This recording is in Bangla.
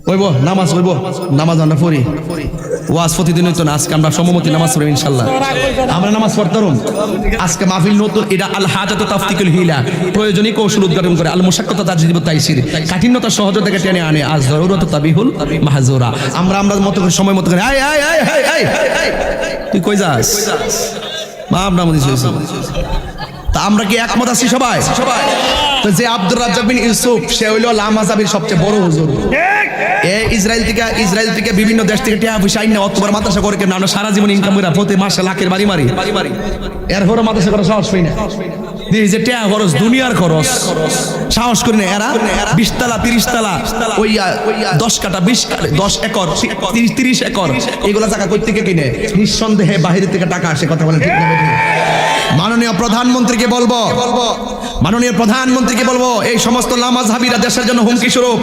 হইব নামাজ হইব, নামাজ আমরা পড়ি, ওয়াজ প্রতিদিন হইতো না, আজকে আমরা সমমতি নামাজ পড়ি ইনশাল্লাহ। আমরা নামাজ পড়তাম আজকে মাহফিল নতুন, এটা আল হাজাতু তাফতিকুল হিলা, প্রয়োজনীয় কৌশল উদ্ঘাটন করে, আল মুশাক্কাতু তাজদিদু তাইসির, কাঠিন্যতা সহজতা থেকে টেনে আনে, আজ জরুরাতু তাবিহুল মাহজুরা। আমরা মতো করে সময় মতো করে আয় আয় আয় আয় আয় আয়, তুই কই যাস বাপ নাম দিছিস। তা আমরা কি একমত আছি সবাই? তো যে আব্দুর রাজ্জাক বিন ইউসুফ, সে হইল লামাযাবির সবচেয়ে বড় হুজুর। ইসরায়েল থেকে বিভিন্ন দেশ থেকে টাকা পয়সা আইনা অতবার মাদ্রাসা করে কেন আমরা সারা জীবন ইনকাম করে প্রতি মাসে লাখের বাড়ি মারি, এরপরে মাদ্রাসা করা সাহস পাই না। যে টাকা খরচ, দুনিয়ার খরচ, সাহস করি না। এরা 20 তালা 30 তালা ওই 10 কাটা 10 একর 30 একর এগুলা টাকা কই থেকে কিনে? নিঃসন্দেহে বাহির থেকে টাকা আসে, কথা বলেন ঠিক না? মাননীয় প্রধানমন্ত্রীকে বলবো, এই সমস্ত লামাযহাবীরা দেশের জন্য হুমকি স্বরূপ।